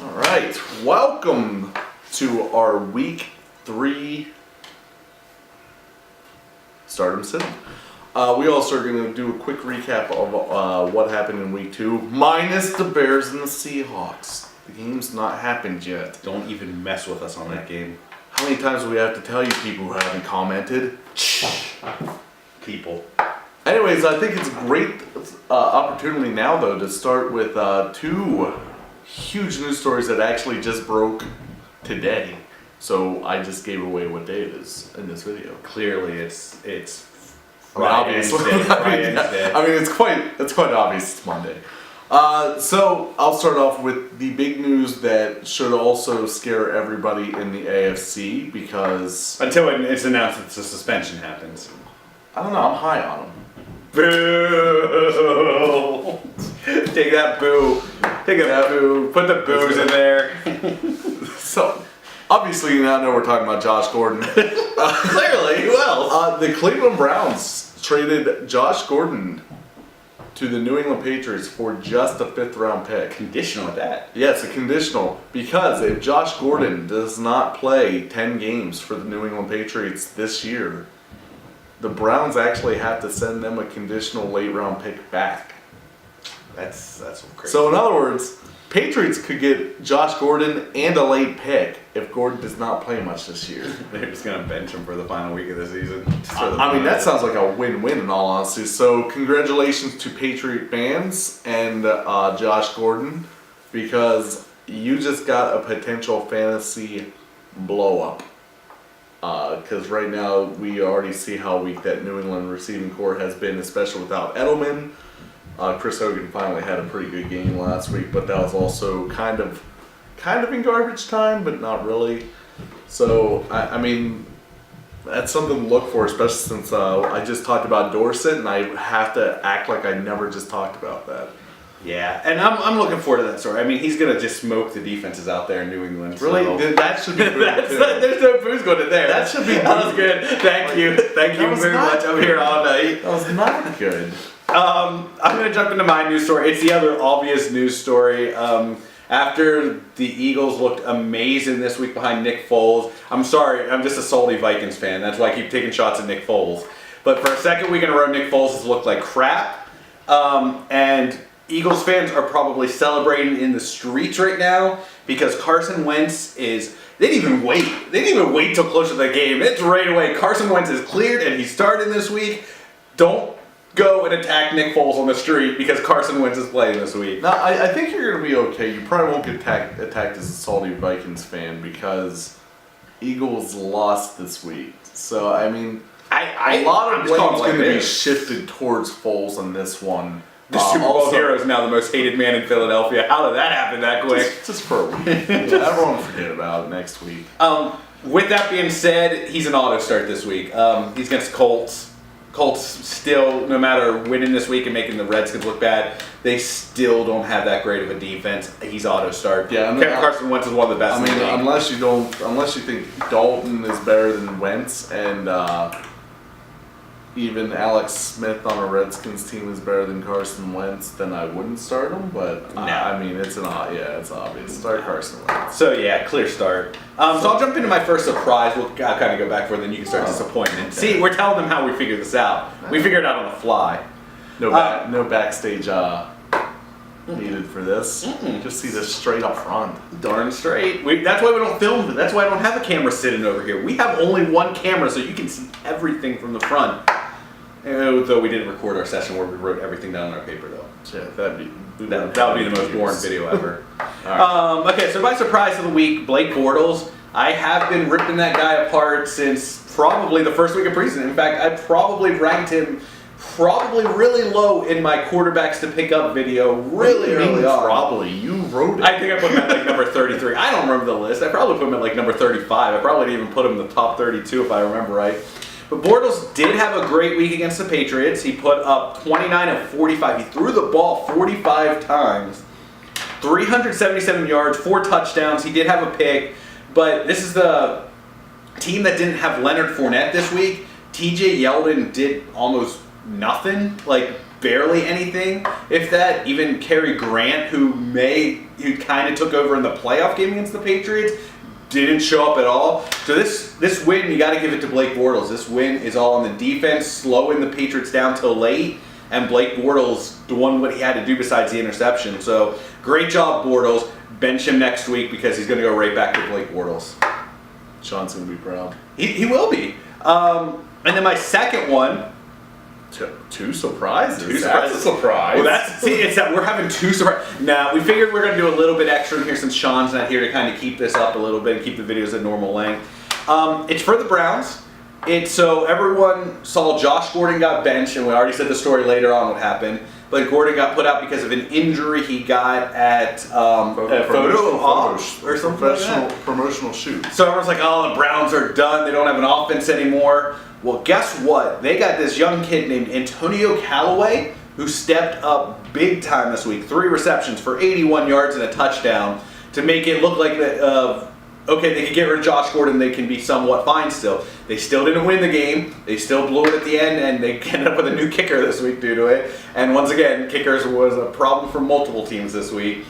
All right, welcome to our week 3 Stardom Sit. We also are going to do a quick recap of what happened in week 2, minus the Bears and the Seahawks. The game's not happened yet. Don't even mess with us on that game. How many times do we have to tell you people who haven't commented? People. Anyways, I think it's a great opportunity now, though, to start with 2 huge news stories that actually just broke today. So I just gave away what day it is in this video. Clearly, it's Obviously. I mean, it's quite obvious it's Monday. So I'll start off with the big news that should also scare everybody in the AFC because until it's announced that the suspension happens. I don't know. I'm high on them. Boo! Take that boo. Take that boo. Put the boos in there. So, obviously, you now know we're talking about Josh Gordon. Clearly, who else? The Cleveland Browns traded Josh Gordon to the New England Patriots for just a 5th-round pick. Conditional at that. Yes, a conditional. Because if Josh Gordon does not play 10 games for the New England Patriots this year, the Browns actually have to send them a conditional late-round pick back. That's crazy. So in other words, Patriots could get Josh Gordon and a late pick if Gordon does not play much this year. They're just going to bench him for the final week of the season. I mean, that sounds like a win-win in all honesty. So congratulations to Patriot fans and Josh Gordon, because you just got a potential fantasy blow-up. Because right now we already see how weak that New England receiving core has been, especially without Edelman. Chris Hogan finally had a pretty good game last week, but that was also kind of in garbage time, but not really. So I mean, that's something to look for, especially since I just talked about Dorsett, and I have to act like I never just talked about that. Yeah, and I'm looking forward to that story. I mean, he's gonna just smoke the defenses out there in New England. Really, so. that should be good too. There's no booze going in there. That should be. That was good. Thank you very much. I'm here all night. That was not good. I'm going to jump into my news story. It's the other obvious news story. After the Eagles looked amazing this week behind Nick Foles. I'm sorry, I'm just a salty Vikings fan. That's why I keep taking shots at Nick Foles. But for a second week in a row, Nick Foles has looked like crap. And Eagles fans are probably celebrating in the streets right now because Carson Wentz is... They didn't even wait. They didn't even wait till close to the game. It's right away. Carson Wentz is cleared and he's starting this week. Don't go and attack Nick Foles on the street because Carson Wentz is playing this week. No, I think you're going to be okay. You probably won't get attacked as a salty Vikings fan because Eagles lost this week. So, I mean, a lot of blame's going to be shifted towards Foles on this one. The Super Bowl hero is now the most hated man in Philadelphia. How did that happen that quick? Just for a week. Everyone will forget about it next week. With that being said, he's an auto start this week. He's against Colts. Colts still, no matter winning this week and making the Redskins look bad, they still don't have that great of a defense. He's auto start. Yeah, Carson Wentz is one of the best. I mean, unless you think Dalton is better than Wentz, and even Alex Smith on a Redskins team is better than Carson Wentz, then I wouldn't start him. But I mean, it's obvious. Start Carson Wentz. So yeah, clear start. So I'll jump into my first surprise. I'll kind of go back for it, then you can start disappointment. Okay. See, we're telling them how we figured this out. We figured it out on the fly. No backstage needed for this. Just see this straight up front. Darn straight. That's why we don't film. That's why I don't have a camera sitting over here. We have only one camera, so you can see everything from the front. Though we didn't record our session where we wrote everything down on our paper, though. Yeah, that would be the most boring video ever. Right. Okay, so my surprise of the week, Blake Bortles. I have been ripping that guy apart since probably the first week of preseason. In fact, I probably ranked him really low in my quarterbacks to pick up video really early on. Probably. You wrote it. I think I put him at like number 33. I don't remember the list. I probably put him at like number 35. I probably didn't even put him in the top 32 if I remember right. But Bortles did have a great week against the Patriots. He put up 29 of 45. He threw the ball 45 times. 377 yards, 4 touchdowns. He did have a pick. But this is the team that didn't have Leonard Fournette this week. TJ Yeldon did almost nothing. Like, barely anything, if that. Even Cary Grant, who kind of took over in the playoff game against the Patriots, didn't show up at all. So this win, you got to give it to Blake Bortles. This win is all on the defense, slowing the Patriots down till late, and Blake Bortles doing what he had to do besides the interception. So great job, Bortles. Bench him next week because he's going to go right back to Blake Bortles. Sean's going to be proud. He will be. And then my second one. Two surprises. That's a surprise. Well, it's that we're having two surprises. Now, we figured we're going to do a little bit extra in here since Sean's not here to kind of keep this up a little bit and keep the videos at normal length. It's for the Browns. So everyone saw Josh Gordon got benched, and we already said the story later on what happened. But Gordon got put out because of an injury he got at a photo op or something like that. Promotional shoot. So everyone's like, oh, the Browns are done. They don't have an offense anymore. Well, guess what? They got this young kid named Antonio Callaway who stepped up big time this week. 3 receptions for 81 yards and a touchdown to make it look like that. Okay, they could get rid of Josh Gordon. They can be somewhat fine still. They still didn't win the game. They still blew it at the end, and they ended up with a new kicker this week due to it. And once again, kickers was a problem for multiple teams this week.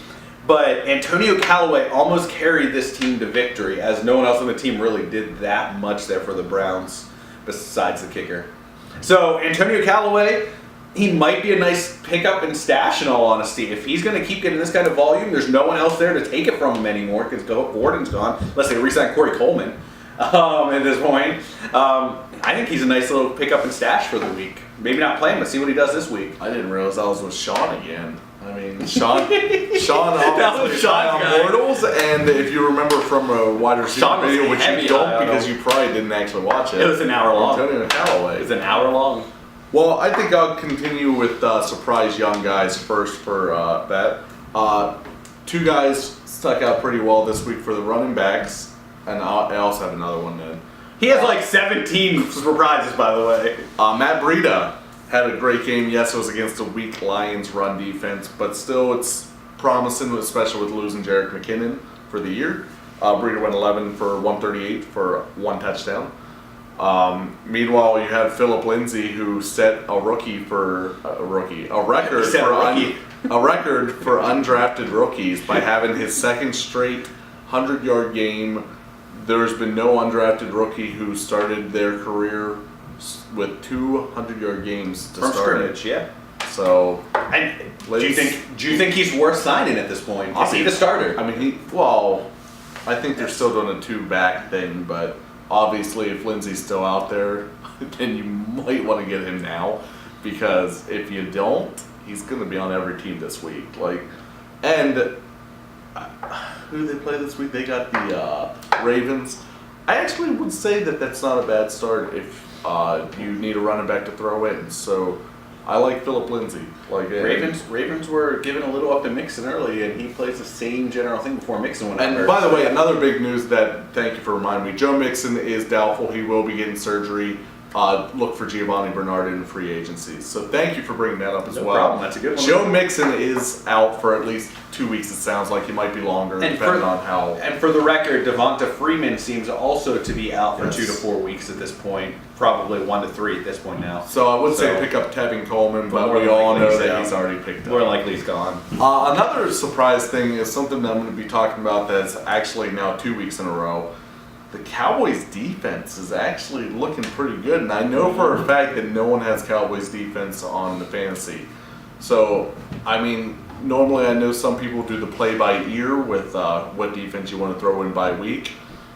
But Antonio Callaway almost carried this team to victory, as no one else on the team really did that much there for the Browns besides the kicker. So Antonio Callaway, he might be a nice pickup and stash in all honesty. If he's going to keep getting this kind of volume, there's no one else there to take it from him anymore because Gordon's gone, unless they re-sign Corey Coleman at this point. I think he's a nice little pickup and stash for the week. Maybe not play him, but see what he does this week. I didn't realize I was with Sean again. I mean, Sean obviously is high on Bortles, and if you remember from a wide receiver video, which you don't because you probably didn't actually watch it. It was an hour long. Antonio Callaway. It was an hour long. Well, I think I'll continue with surprise young guys first for that. 2 guys stuck out pretty well this week for the running backs, and I also have another one then. He has like 17 surprises, by the way. Matt Breida had a great game. Yes, it was against a weak Lions run defense, but still it's promising, especially with losing Jerick McKinnon for the year. Breida went 11 for 138 for 1 touchdown. Meanwhile, you have Philip Lindsay, who set a record for undrafted rookies by having his second straight 100-yard game. There's been no undrafted rookie who started their career with 2 100-yard games to start scrimmage, yeah. So, and do you think he's worth signing at this point? Is he the starter? I mean, I think they're still doing a 2-back thing, but obviously, if Lindsey's still out there, then you might want to get him now, because if you don't, he's going to be on every team this week. And who do they play this week? They got the Ravens. I actually would say that that's not a bad start if you need a running back to throw in. So I like Philip Lindsay. Ravens were giving a little up to Mixon early, and he plays the same general thing before Mixon went And by the way, another big news thank you for reminding me, Joe Mixon is doubtful. He will be getting surgery. Look for Giovanni Bernard in free agency. So thank you for bringing that up as well. No problem. That's a good one. Joe Mixon is out for at least 2 weeks. It sounds like he might be longer, depending on how. And for the record, Devonta Freeman seems also to be out for 2 to 4 weeks at this point. Probably 1 to 3 at this point now. So I would say pick up Tevin Coleman, but we all know that he's already picked up. More likely he's gone. Another surprise thing is something that I'm going to be talking about that's actually now 2 weeks in a row. The Cowboys defense is actually looking pretty good, and I know for a fact that no one has Cowboys defense on the fantasy. So, I mean, normally I know some people do the play by ear with what defense you want to throw in by week.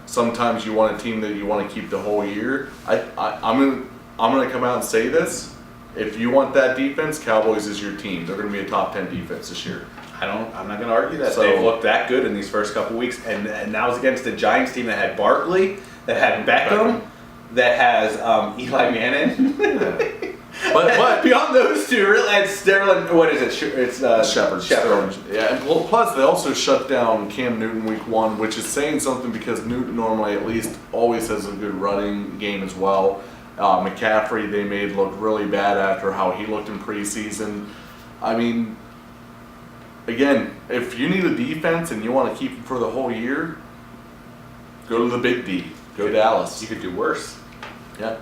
Sometimes you want a team that you want to keep the whole year. I'm gonna come out and say this: if you want that defense, Cowboys is your team. They're going to be a top 10 defense this year. I'm not going to argue that. So, they've looked that good in these first couple weeks, and that was against the Giants team that had Barkley, that had Beckham, that has Eli Manning. But beyond those two, really, and Sterling. What is it? It's Shepard. Yeah, and plus they also shut down Cam Newton week 1, which is saying something because Newton normally at least always has a good running game as well. McCaffrey they made look really bad after how he looked in preseason. I mean, again, if you need a defense and you want to keep it for the whole year, go to the big D. Go Dallas. You could do worse. Yeah,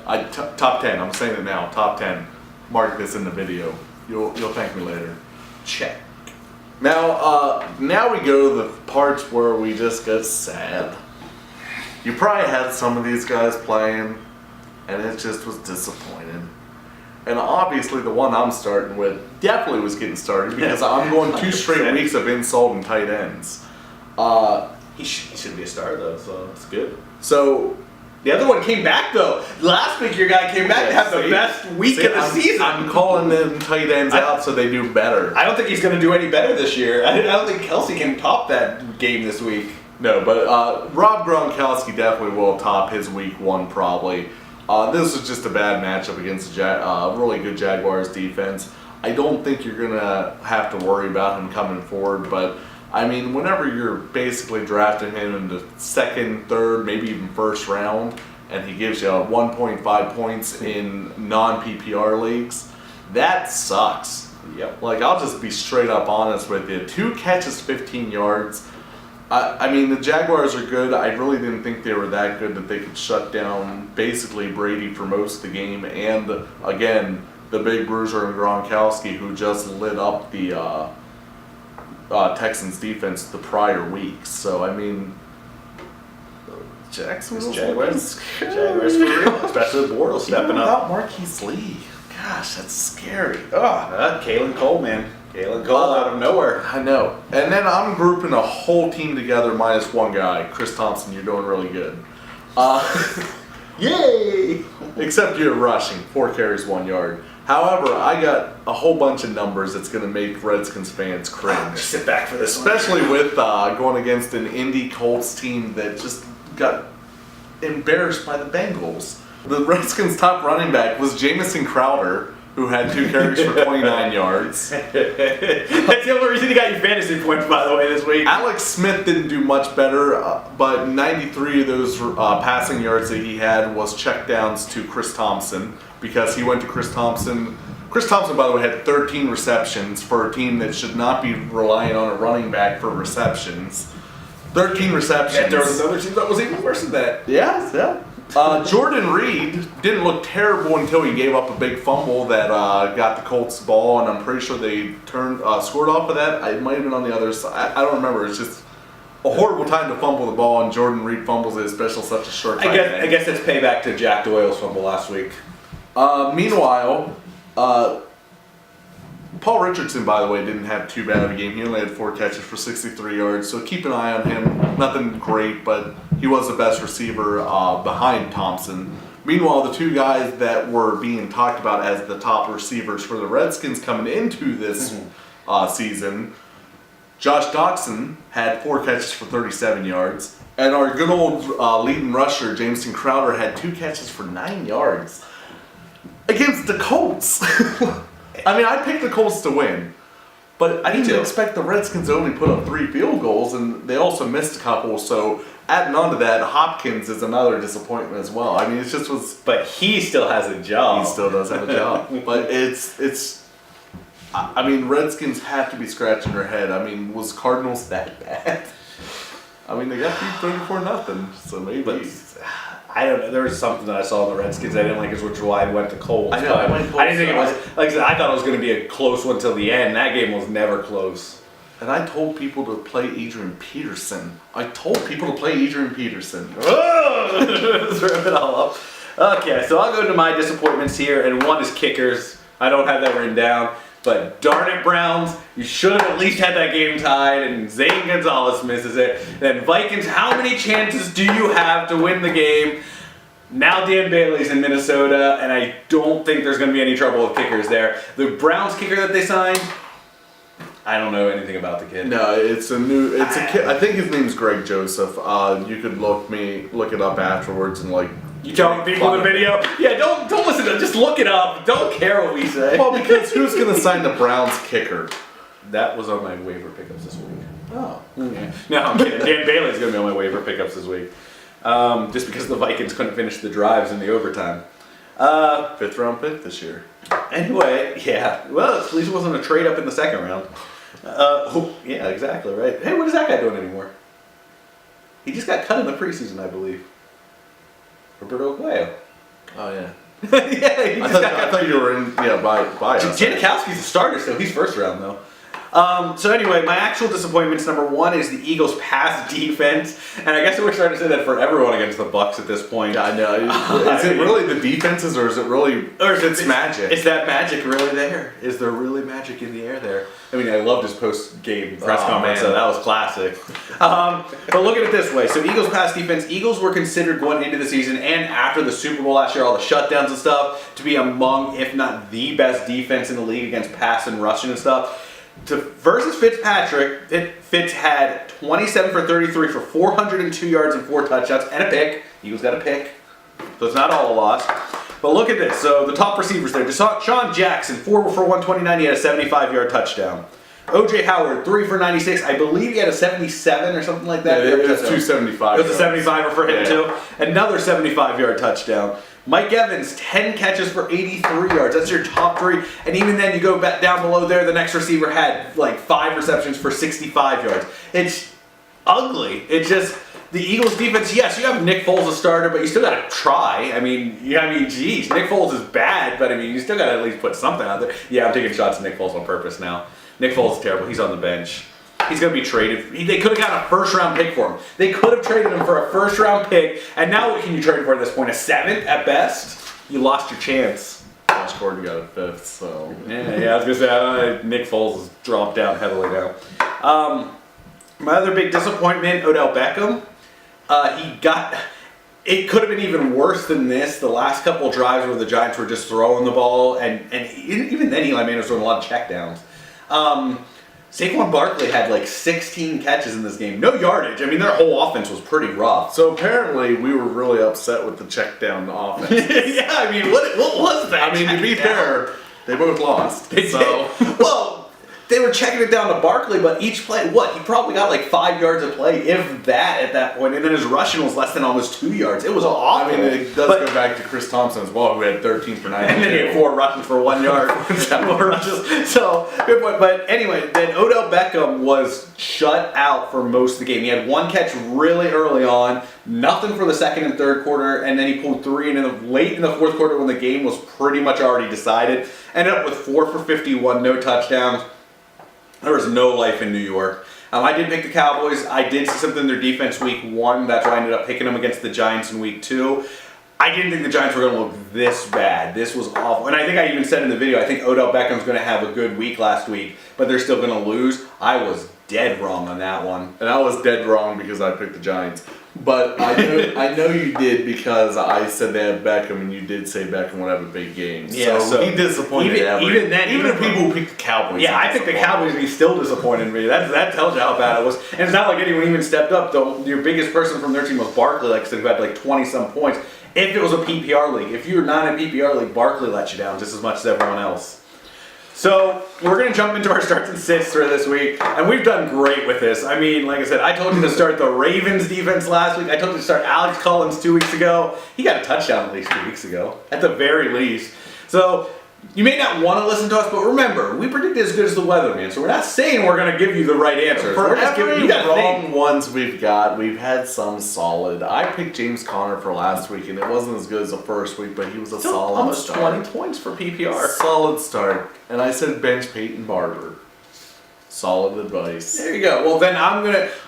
top 10. I'm saying it now. Top 10. Mark this in the video. You'll thank me later. Check. Now we go to the parts where we just get sad. You probably had some of these guys playing, and it just was disappointing. And obviously the one I'm starting with definitely was getting started because I'm going 2 straight weeks of insult and tight ends. He should be a star though, so it's good. So The other one came back though. Last week your guy came back to have the best week of the season. I'm calling them tight ends out so they do better. I don't think he's going to do any better this year. I don't think Kelsey can top that game this week. No, but Rob Gronkowski definitely will top his week 1 probably. This was just a bad matchup against a really good Jaguars defense. I don't think you're going to have to worry about him coming forward, but I mean, whenever you're basically drafting him in the 2nd, 3rd, maybe even 1st round, and he gives you 1.5 points in non-PPR leagues, that sucks. Yep. Like, I'll just be straight up honest with you. 2 catches, 15 yards. I mean, the Jaguars are good. I really didn't think they were that good that they could shut down basically Brady for most of the game. And, again, the big bruiser and Gronkowski, who just lit up the Texans defense the prior week. So, I mean, Jacksonville Jaguars for real. Especially with Bortles stepping up. Without Marquise Lee. Gosh, that's scary. Kalen Cole, man. Kalen Cole out of nowhere. I know. And then I'm grouping a whole team together minus one guy. Chris Thompson, you're doing really good. Yay! Except you're rushing. 4 carries, 1 yard. However, I got a whole bunch of numbers that's going to make Redskins fans cringe. Sit back for this one. Especially with going against an Indy Colts team that just got embarrassed by the Bengals. The Redskins' top running back was Jamison Crowder, who had 2 carries for 29 yards. That's the only reason he got you fantasy points, by the way, this week. Alex Smith didn't do much better, but 93 of those passing yards that he had was checkdowns to Chris Thompson because he went to Chris Thompson. Chris Thompson, by the way, had 13 receptions for a team that should not be relying on a running back for receptions. 13 receptions. And there was another team that was even worse than that. Yeah. Jordan Reed didn't look terrible until he gave up a big fumble that got the Colts the ball, and I'm pretty sure they scored off of that. It might have been on the other side. I don't remember. It's just a horrible time to fumble the ball, and Jordan Reed fumbles it, especially such a short time. I guess it's payback to Jack Doyle's fumble last week. Meanwhile, Paul Richardson, by the way, didn't have too bad of a game. He only had 4 catches for 63 yards, so keep an eye on him. Nothing great, but he was the best receiver behind Thompson. Meanwhile, the 2 guys that were being talked about as the top receivers for the Redskins coming into this season, Josh Doxson had 4 catches for 37 yards, and our good old leading rusher, Jamison Crowder, had 2 catches for 9 yards against the Colts. I mean, I picked the Colts to win, but I didn't expect the Redskins to only put up 3 field goals, and they also missed a couple, so adding on to that, Hopkins is another disappointment as well. I mean, it just was... But he still has a job. He still does have a job. But it's... I mean, Redskins have to be scratching their head. I mean, was Cardinals that bad? I mean, they got beat 34-0, so maybe... But, I don't know. There was something that I saw in the Redskins I didn't like, which is why I went to Colts. I know. I didn't think it was, like I said, I thought it was going to be a close one till the end. That game was never close. And I told people to play Adrian Peterson. Let's rip it all up. Okay, so I'll go to my disappointments here, and one is kickers. I don't have that written down. But darn it, Browns, you should have at least had that game tied, and Zane Gonzalez misses it. Then Vikings, how many chances do you have to win the game? Now Dan Bailey's in Minnesota, and I don't think there's going to be any trouble with kickers there. The Browns kicker that they signed, I don't know anything about the kid. No, it's a kid. I think his name's Greg Joseph. You could look it up afterwards and like. You telling people in the video? Yeah, don't listen to it. Just look it up. Don't care what we say. Well, because who's going to sign the Browns kicker? That was on my waiver pickups this week. Oh. Yeah. No, I'm kidding. Dan Bailey's going to be on my waiver pickups this week. Just because the Vikings couldn't finish the drives in the overtime. 5th round pick this year. Anyway, yeah. Well, at least it wasn't a trade up in the 2nd round. Yeah, exactly, right. Hey, what is that guy doing anymore? He just got cut in the preseason, I believe. Roberto Aguayo. Oh, yeah. Yeah, he I just thought, got I thought you were in, by us. Janikowski's a starter still. He's first round though. So anyway, my actual disappointments, number one, is the Eagles' pass defense, and I guess we're starting to say that for everyone against the Bucs at this point. Yeah, I know. Is it really the defenses, or is it really? Or is it's magic? Is that magic really there? Is there really magic in the air there? I mean, I loved his post-game press conference, so that was classic. But look at it this way. So Eagles pass defense, Eagles were considered going into the season and after the Super Bowl last year, all the shutdowns and stuff, to be among, if not the best defense in the league against pass and rushing and stuff. Versus Fitzpatrick, Fitz had 27 for 33 for 402 yards and 4 touchdowns and a pick. Eagles got a pick, so it's not all a loss. But look at this. So the top receivers there. Deshaun Jackson, 4 for 129. He had a 75-yard touchdown. O.J. Howard, 3 for 96. I believe he had a 77 or something like that. Yeah, it was 275. It was a 75er for him too. Another 75-yard touchdown. Mike Evans, 10 catches for 83 yards. That's your top 3. And even then, you go back down below there, the next receiver had like 5 receptions for 65 yards. It's ugly. It's just the Eagles defense. Yes, you have Nick Foles a starter, but you still got to try. Geez, Nick Foles is bad, but you still got to at least put something out there. Yeah, I'm taking shots at Nick Foles on purpose now. Nick Foles is terrible. He's on the bench. He's going to be traded. They could have gotten a first-round pick for him. They could have traded him for a first-round pick, and now what can you trade him for at this point? A 7th at best? You lost your chance. Josh Gordon got a 5th, so... Yeah, I was going to say, Nick Foles has dropped down heavily now. My other big disappointment, Odell Beckham. It could have been even worse than this. The last couple drives where the Giants were just throwing the ball, and even then Eli Manning was throwing a lot of checkdowns. Saquon Barkley had like 16 catches in this game. No yardage. Their whole offense was pretty rough. So apparently we were really upset with the check down offense. Yeah, what was that? To be fair, they both lost. So well, they were checking it down to Barkley, but each play, he probably got like 5 yards of play, if that, at that point, and then his rushing was less than almost 2 yards. It was awful. It does go back to Chris Thompson as well, who had 13 for 9. And then he had 4 rushes for 1 yard. 4 rushes. So, good point. But anyway, then Odell Beckham was shut out for most of the game. He had 1 catch really early on, nothing for the second and third quarter, and then he pulled 3 late in the fourth quarter when the game was pretty much already decided. Ended up with 4 for 51, no touchdowns. There was no life in New York. I did pick the Cowboys. I did see something in their defense week 1. That's why I ended up picking them against the Giants in week 2. I didn't think the Giants were going to look this bad. This was awful. And I think I even said in the video, I think Odell Beckham's going to have a good week last week, but they're still going to lose. I was dead wrong on that one. And I was dead wrong because I picked the Giants. But I know you did because I said they had Beckham, and you did say Beckham would have a big game. Yeah, so he disappointed even if people who picked the Cowboys. Yeah, I picked the Cowboys, and he still disappointed me. That tells you how bad it was. And it's not like anyone even stepped up. Though your biggest person from their team was Barkley, like I said, who had like 20-some points. If it was a PPR league, if you're not in a PPR league, Barkley let you down just as much as everyone else. So, we're going to jump into our starts and sits for this week, and we've done great with this. Like I said, I told you to start the Ravens defense last week. I told you to start Alex Collins 2 weeks ago. He got a touchdown at least 2 weeks ago, at the very least. So, you may not want to listen to us, but remember, we predict as good as the weatherman, so we're not saying we're going to give you the right answer. For every wrong ones we've had some solid. I picked James Conner for last week, and it wasn't as good as the first week, but he was a solid almost start. 20 points for PPR. Solid start. And I said bench Peyton Barber. Solid advice. There you go. Well, then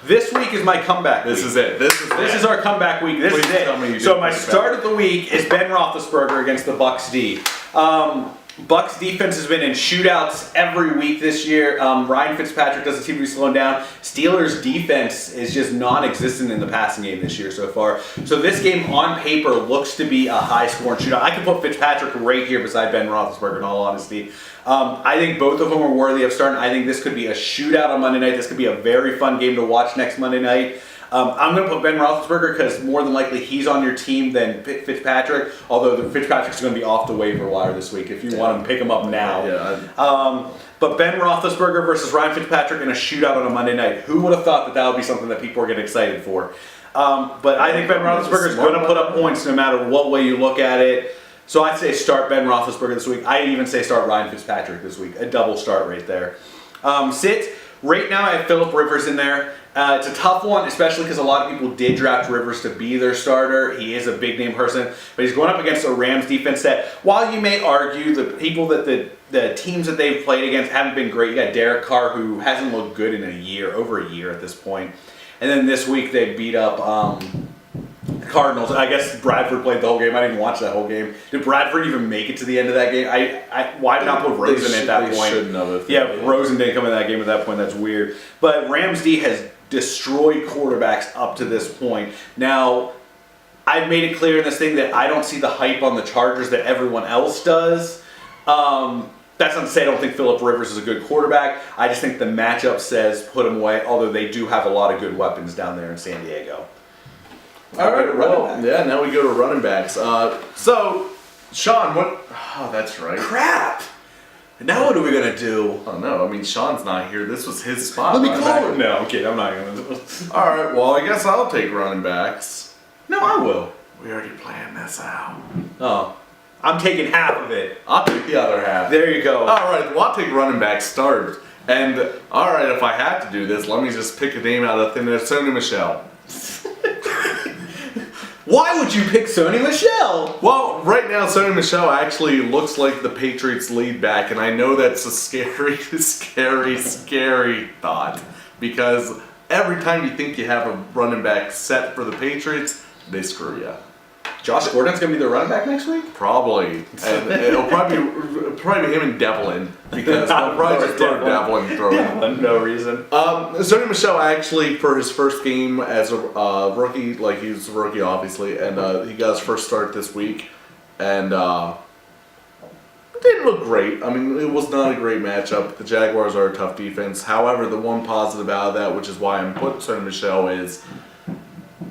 this week is my comeback week. This is it. This is our comeback week. This Please is it. tell me you So did my pick it start back. of the week is Ben Roethlisberger against the Bucs D. Bucs defense has been in shootouts every week this year. Ryan Fitzpatrick doesn't seem to be slowing down. Steelers defense is just non-existent in the passing game this year so far. So this game on paper looks to be a high-scoring shootout. I can put Fitzpatrick right here beside Ben Roethlisberger in all honesty. I think both of them are worthy of starting. I think this could be a shootout on Monday night. This could be a very fun game to watch next Monday night. I'm going to put Ben Roethlisberger because more than likely he's on your team than Fitzpatrick, although Fitzpatrick's going to be off the waiver wire this week if you want to pick him up now. Yeah. But Ben Roethlisberger versus Ryan Fitzpatrick in a shootout on a Monday night. Who would have thought that would be something that people are getting excited for? But I think Ben Roethlisberger is going to put up points no matter what way you look at it. So I'd say start Ben Roethlisberger this week. I even say start Ryan Fitzpatrick this week. A double start right there. Sit. Right now I have Phillip Rivers in there. It's a tough one, especially because a lot of people did draft Rivers to be their starter. He is a big name person, but he's going up against a Rams defense that, while you may argue the people that the teams that they've played against haven't been great. You got Derek Carr, who hasn't looked good in over a year at this point. And then this week they beat up Cardinals. I guess Bradford played the whole game. I didn't even watch that whole game. Did Bradford even make it to the end of that game? Why not put Rosen at that point? Shouldn't have. Yeah, Rosen didn't come in that game at that point. That's weird. But Rams D has destroyed quarterbacks up to this point. Now, I've made it clear in this thing that I don't see the hype on the Chargers that everyone else does. That's not to say I don't think Phillip Rivers is a good quarterback. I just think the matchup says put him away, although they do have a lot of good weapons down there in San Diego. All right, well, yeah, now we go to running backs. So, Sean, what... Oh, that's right. Crap! Now what are we going to do? Oh, no, I mean, Sean's not here. This was his spot. Let me running call back. him. No, I'm kidding. I'm not going to do it. All right, well, I guess I'll take running backs. No, I will. We already planned this out. Oh. I'm taking half of it. I'll take the other half. There you go. All right, well, I'll take running back start. And, all right, if I have to do this, let me just pick a name out of thin air. Sony Michel. Why would you pick Sony Michel? Well, right now, Sony Michel actually looks like the Patriots' lead back, and I know that's a scary, scary thought. Because every time you think you have a running back set for the Patriots, they screw you. Josh Gordon's going to be the running back next week? Probably. And it'll probably be him and Devlin, because they'll probably just throw Devlin and throw him. No reason. Sony Michel actually, for his first game as a rookie, like he's a rookie obviously, and he got his first start this week, and it didn't look great. I mean, it was not a great matchup. The Jaguars are a tough defense. However, the one positive out of that, which is why I'm putting Sony Michel, is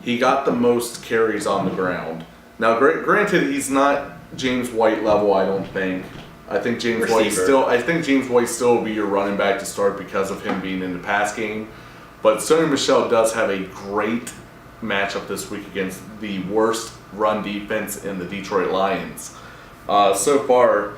he got the most carries on the ground. Now, granted, he's not James White level, I don't think. I think James White still will be your running back to start because of him being in the pass game. But Sony Michel does have a great matchup this week against the worst run defense in the Detroit Lions. So far,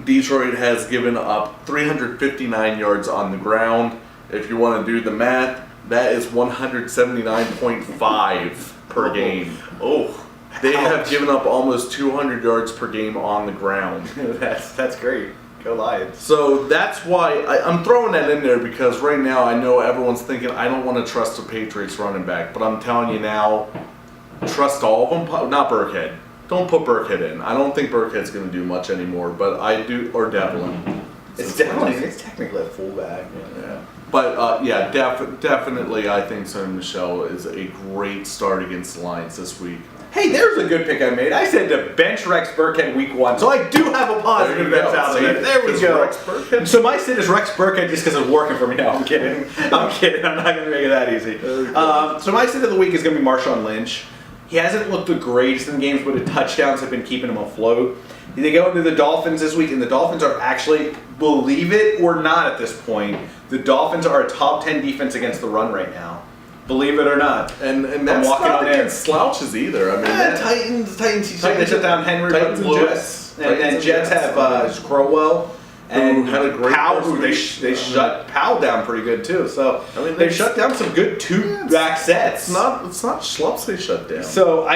Detroit has given up 359 yards on the ground. If you want to do the math, that is 179.5 per game. Oh. They have given up almost 200 yards per game on the ground. That's great. Go Lions. So that's why I'm throwing that in there, because right now I know everyone's thinking I don't want to trust the Patriots running back, but I'm telling you now, trust all of them. Not Burkhead. Don't put Burkhead in. I don't think Burkhead's going to do much anymore, but I do, or Devlin. It's technically a fullback. Yeah. But definitely I think Sony Michel is a great start against the Lions this week. Hey, there's a good pick I made. I said to bench Rex Burkhead week 1, so I do have a positive bench out of it. There we go. Rex Burkhead. So my sit is Rex Burkhead just because it's working for me. No, I'm kidding. I'm kidding. I'm not going to make it that easy. So my sit of the week is going to be Marshawn Lynch. He hasn't looked the greatest in games, but the touchdowns have been keeping him afloat. They go into the Dolphins this week, and the Dolphins are actually, believe it or not at this point, the Dolphins are a top 10 defense against the run right now. Believe it or not. And that's not against slouches either. I mean, Titans, they shut down Henry, Lewis, and Jets have Crowell. And had a great Powell, they shut Powell down pretty good too. So I mean, they shut down some good two-back sets. It's not Schlups they shut down. So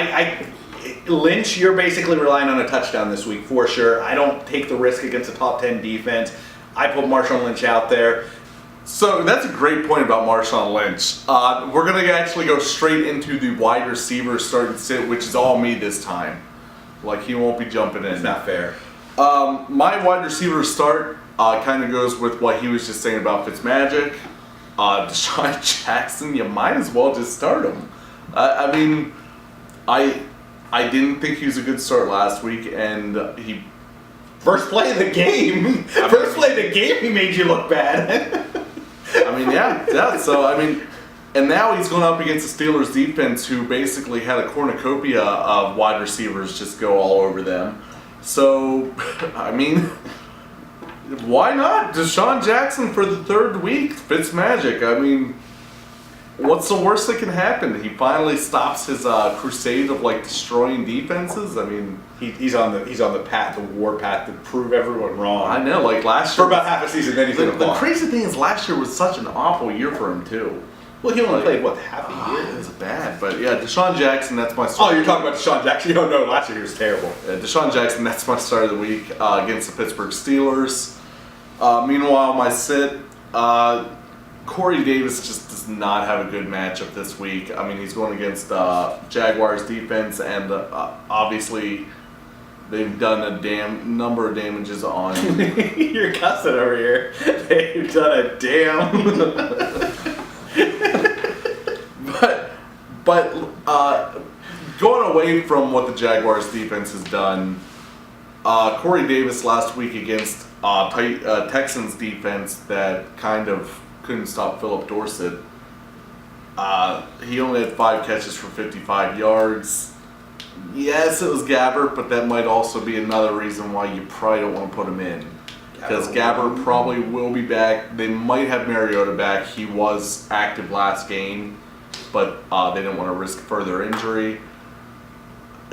Lynch, you're basically relying on a touchdown this week for sure. I don't take the risk against a top 10 defense. I put Marshawn Lynch out there. So that's a great point about Marshawn Lynch. We're going to actually go straight into the wide receiver start and sit, which is all me this time. Like, he won't be jumping in. It's not fair. My wide receiver start kind of goes with what he was just saying about Fitzmagic. Deshaun Jackson, you might as well just start him. I mean, I didn't think he was a good start last week, and he... First play of the game. First play of the game, he made you look bad. I mean, yeah. So, I mean, and now he's going up against the Steelers defense, who basically had a cornucopia of wide receivers just go all over them. So, I mean, why not? Deshaun Jackson for the third week. Fitzmagic. I mean, what's the worst that can happen? He finally stops his crusade of like destroying defenses. I mean, he's on the path, the war path to prove everyone wrong. I know, like last year for about half a season. Then he's the crazy thing is, last year was such an awful year for him too. Well, he only played, what, half a year? It's bad, but yeah, Deshaun Jackson, that's my Oh, start. you're talking about Deshaun Jackson. Oh, no, last year he was terrible. Deshaun Jackson, that's my start of the week against the Pittsburgh Steelers. Meanwhile, my sit, Corey Davis just does not have a good matchup this week. I mean, he's going against Jaguars defense, and obviously they've done a damn number of damages on. You're cussing over here. They've done a damn. but going away from what the Jaguars defense has done, Corey Davis last week against Texans defense that kind of couldn't stop Philip Dorsett. He only had 5 catches for 55 yards. Yes, it was Gabbert, but that might also be another reason why you probably don't want to put him in. Because Gabbert probably will be back. They might have Mariota back. He was active last game, but they didn't want to risk further injury.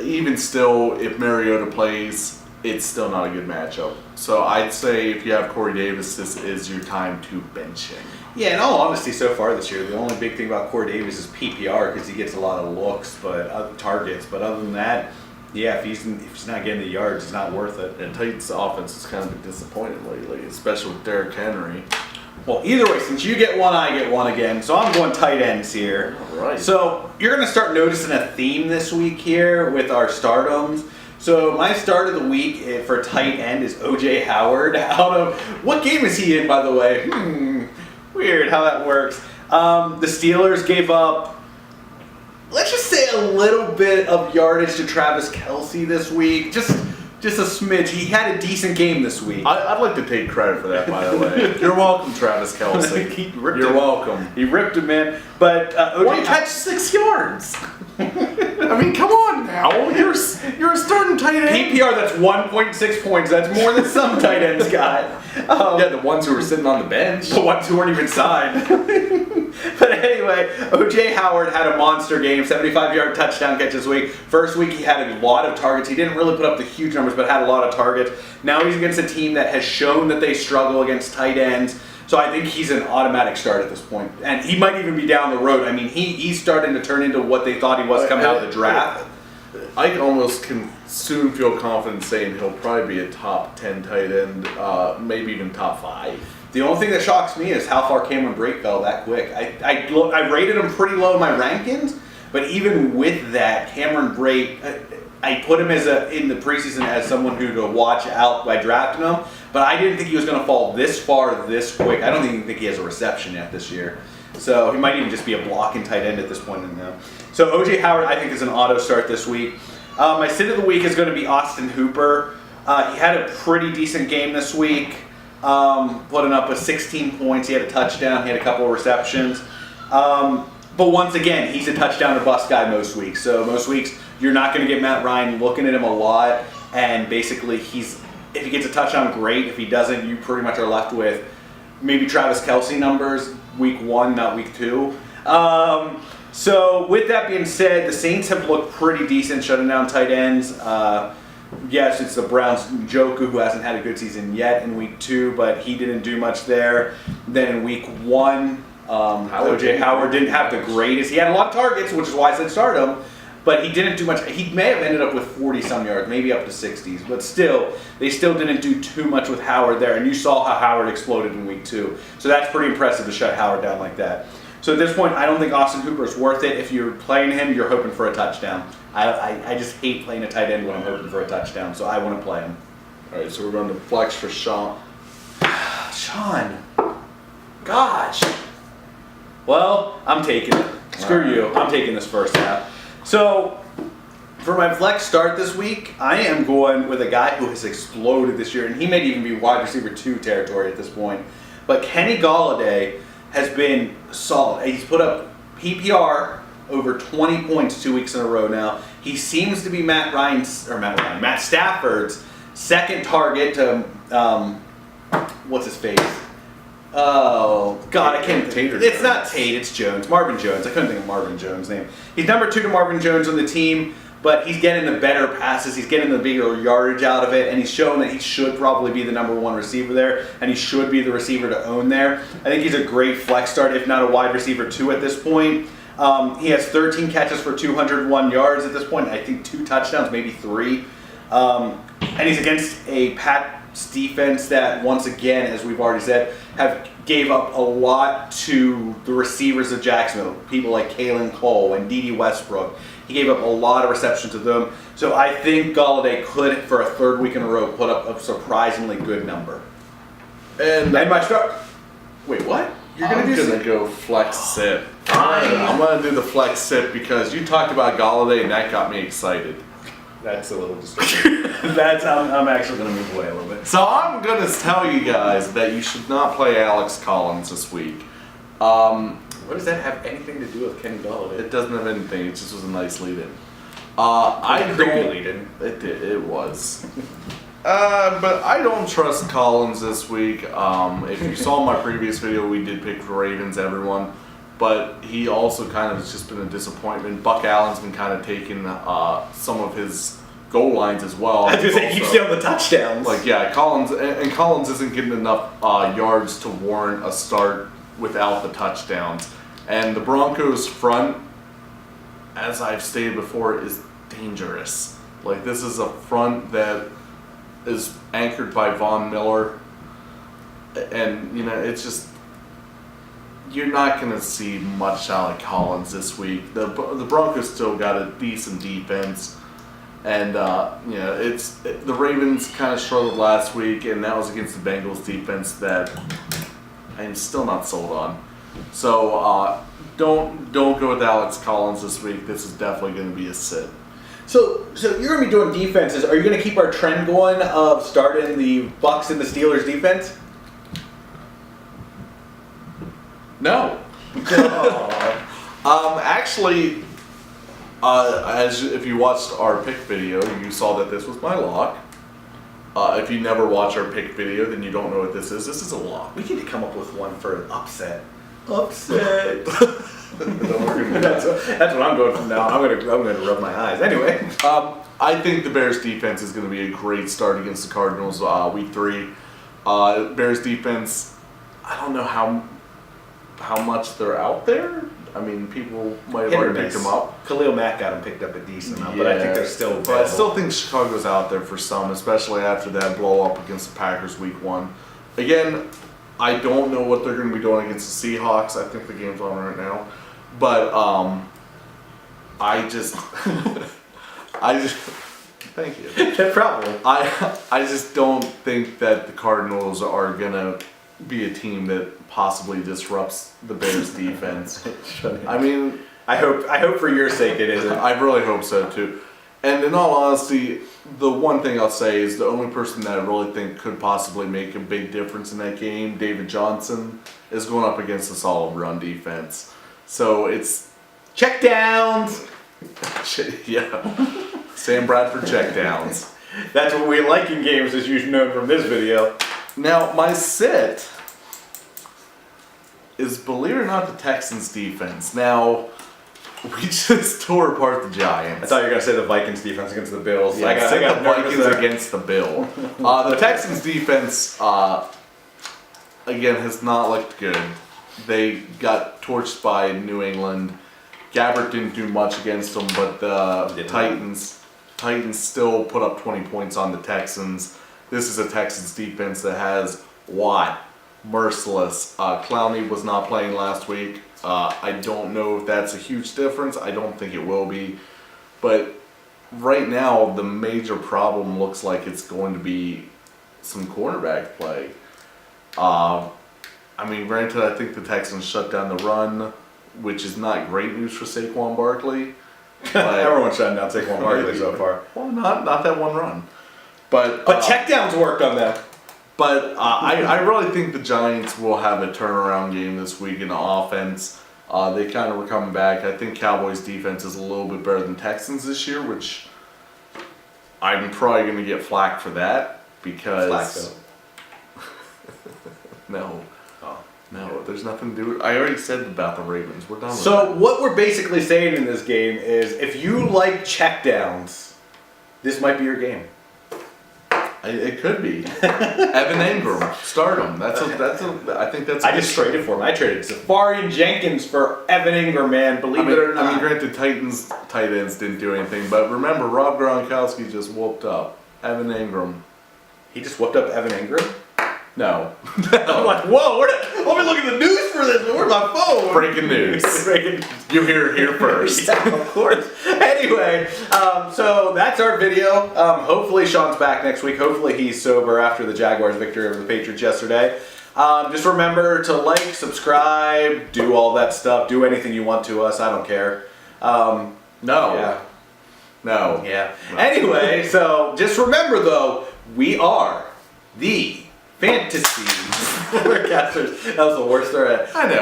Even still, if Mariota plays, it's still not a good matchup. So I'd say if you have Corey Davis, this is your time to bench him. Yeah, in all honesty, so far this year, the only big thing about Corey Davis is PPR because he gets a lot of looks, but targets. But other than that, yeah, if he's not getting the yards, it's not worth it. And Titans' offense has kind of been disappointed lately, especially with Derrick Henry. Well, either way, since you get one, I get one again. So I'm going tight ends here. All right. So you're going to start noticing a theme this week here with our stardoms. So my start of the week for tight end is O.J. Howard. Out of what game is he in, by the way? Weird how that works. The Steelers gave up, let's just say, a little bit of yardage to Travis Kelce this week. Just a smidge. He had a decent game this week. I'd like to take credit for that, by the way. You're welcome, Travis Kelce. You're welcome. He ripped him in. But O.J. One catch, 6 yards. I mean, come on now. You're a starting tight end. PPR, that's 1.6 points. That's more than some tight ends got. Yeah, the ones who were sitting on the bench. The ones who weren't even signed. But anyway, O.J. Howard had a monster game, 75-yard touchdown catch this week. First week he had a lot of targets. He didn't really put up the huge numbers, but had a lot of targets. Now he's against a team that has shown that they struggle against tight ends. So I think he's an automatic start at this point. And he might even be down the road. I mean, he's starting to turn into what they thought he was coming out of the draft. I almost can soon feel confident saying he'll probably be a top 10 tight end, maybe even top 5. The only thing that shocks me is how far Cameron Brate fell that quick. I rated him pretty low in my rankings, but even with that, Cameron Brate, I put him in the preseason as someone who to watch out by drafting him, but I didn't think he was going to fall this far this quick. I don't even think he has a reception yet this year. So he might even just be a blocking tight end at this point in now. So O.J. Howard, I think, is an auto start this week. My sit of the week is going to be Austin Hooper. He had a pretty decent game this week, putting up with 16 points. He had a touchdown. He had a couple of receptions. But once again, he's a touchdown or bust guy most weeks. So most weeks, you're not going to get Matt Ryan looking at him a lot. And basically, if he gets a touchdown, great. If he doesn't, you pretty much are left with maybe Travis Kelce numbers week 1, not week 2. So with that being said, the Saints have looked pretty decent shutting down tight ends. Yes, it's the Browns' Njoku, who hasn't had a good season yet in week 2, but he didn't do much there. Then in week 1, O.J. Howard didn't have the greatest. He had a lot of targets, which is why I said start him, but he didn't do much. He may have ended up with 40-some yards, maybe up to 60s, but still, they still didn't do too much with Howard there, and you saw how Howard exploded in week 2. So that's pretty impressive to shut Howard down like that. So at this point, I don't think Austin Hooper is worth it. If you're playing him, you're hoping for a touchdown. I just hate playing a tight end when I'm hoping for a touchdown, so I wouldn't play him. All right, so we're going to flex for Sean. Sean. Gosh. Well, I'm taking it. Screw you. I'm taking this first half. So, for my flex start this week, I am going with a guy who has exploded this year, and he may even be wide receiver 2 territory at this point. But Kenny Golladay has been solid. He's put up PPR over 20 points 2 weeks in a row now. He seems to be Matt Stafford's second target to, what's his face? Oh, God, I can't think. It's not Tate, it's Jones. Marvin Jones. I couldn't think of Marvin Jones' name. He's number 2 to Marvin Jones on the team, but he's getting the better passes, he's getting the bigger yardage out of it, and he's shown that he should probably be the number one receiver there, and he should be the receiver to own there. I think he's a great flex start, if not a wide receiver 2 at this point. He has 13 catches for 201 yards at this point, I think 2 touchdowns, maybe 3. And he's against a Pats defense that, once again, as we've already said, have gave up a lot to the receivers of Jacksonville, people like Kalen Cole and Dede Westbrook. He gave up a lot of reception to them. So I think Golladay could, for a 3rd week in a row, put up a surprisingly good number. And my start. Wait, what? You're I'm gonna do? gonna go flex sit. Fine. I'm gonna do the flex sit because you talked about Golladay and that got me excited. That's a little disturbing. I'm actually gonna move away a little bit. So I'm gonna tell you guys that you should not play Alex Collins this week. What does that have anything to do with Kenny Golladay? It doesn't have anything. It just was a nice lead-in. Creepy lead-in. It did. It was. But I don't trust Collins this week. If you saw my previous video, we did pick the Ravens, everyone. But he also kind of has just been a disappointment. Buck Allen's been kind of taking some of his goal lines as well. I was gonna say, he keeps stealing the touchdowns. Like, yeah, Collins, and Collins isn't getting enough yards to warrant a start without the touchdowns. And the Broncos front, as I've stated before, is dangerous. Like, this is a front that is anchored by Von Miller. And, you know, it's just, you're not going to see much out of Collins this week. The Broncos still got a decent defense. And, you know, the Ravens kind of struggled last week, and that was against the Bengals defense that I'm still not sold on. So, don't go with Alex Collins this week. This is definitely going to be a sit. So you're going to be doing defenses. Are you going to keep our trend going of starting the Bucs and the Steelers defense? No. Actually, if you watched our pick video, you saw that this was my lock. If you never watch our pick video, then you don't know what this is. This is a lock. We need to come up with one for an upset. Upset. That's what I'm going from now. I'm gonna rub my eyes. Anyway, I think the Bears defense is going to be a great start against the Cardinals week 3. Bears defense, I don't know how much they're out there. I mean, people might have already picked them up. Khalil Mack got them picked up a decent amount, but I think they're still available. But I still think Chicago's out there for some, especially after that blow up against the Packers week 1. Again, I don't know what they're going to be doing against the Seahawks. I think the game's on right now. But I just thank you. No problem. I just don't think that the Cardinals are going to be a team that possibly disrupts the Bears defense. I mean, I hope for your sake it isn't. I really hope so too. And in all honesty, the one thing I'll say is the only person that I really think could possibly make a big difference in that game, David Johnson, is going up against a solid run defense. So it's Check downs. yeah, Sam Bradford checkdowns. That's what we like in games, as you've known from this video. Now my sit is, believe it or not, the Texans defense. Now, we just tore apart the Giants. I thought you were going to say the Vikings defense against the Bills. Yeah, I got the nervous Vikings there. against the Bill. The Texans defense, again, has not looked good. They got torched by New England. Gabbert didn't do much against them, but the Titans still put up 20 points on the Texans. This is a Texans defense that has Watt, Merciless. Clowney was not playing last week. I don't know if that's a huge difference. I don't think it will be. But right now, the major problem looks like it's going to be some cornerback play. I mean, granted, I think the Texans shut down the run, which is not great news for Saquon Barkley. Everyone's shutting down Saquon Barkley so far. Well, not that one run. But checkdowns worked on them. But I really think the Giants will have a turnaround game this week in the offense. They kind of were coming back. I think Cowboys' defense is a little bit better than Texans this year, which I'm probably going to get flack for that because... Flacco. No. Oh. No, there's nothing to do. I already said about the Ravens. We're done with So what we're basically saying in this game is, if you like checkdowns, this might be your game. It could be. Evan Ingram, start him. I think that's. I just traded for him. I traded Safari Jenkins for Evan Ingram, man. Believe it or not. I mean, granted, Titans tight ends didn't do anything, but remember, Rob Gronkowski just whooped up Evan Ingram. He just whooped up Evan Ingram? No. I'm like, whoa, let me look at the news for this. Where's my phone? Breaking news. Breaking news. You hear it here first. Yeah, of course. Anyway, so that's our video. Hopefully Sean's back next week. Hopefully he's sober after the Jaguars' victory over the Patriots yesterday. Just remember to like, subscribe, do all that stuff. Do anything you want to us. I don't care. No. Yeah. No. Yeah. Anyway, so just remember though, we are the Fantasy Forecasters. That was the worst threat. I know.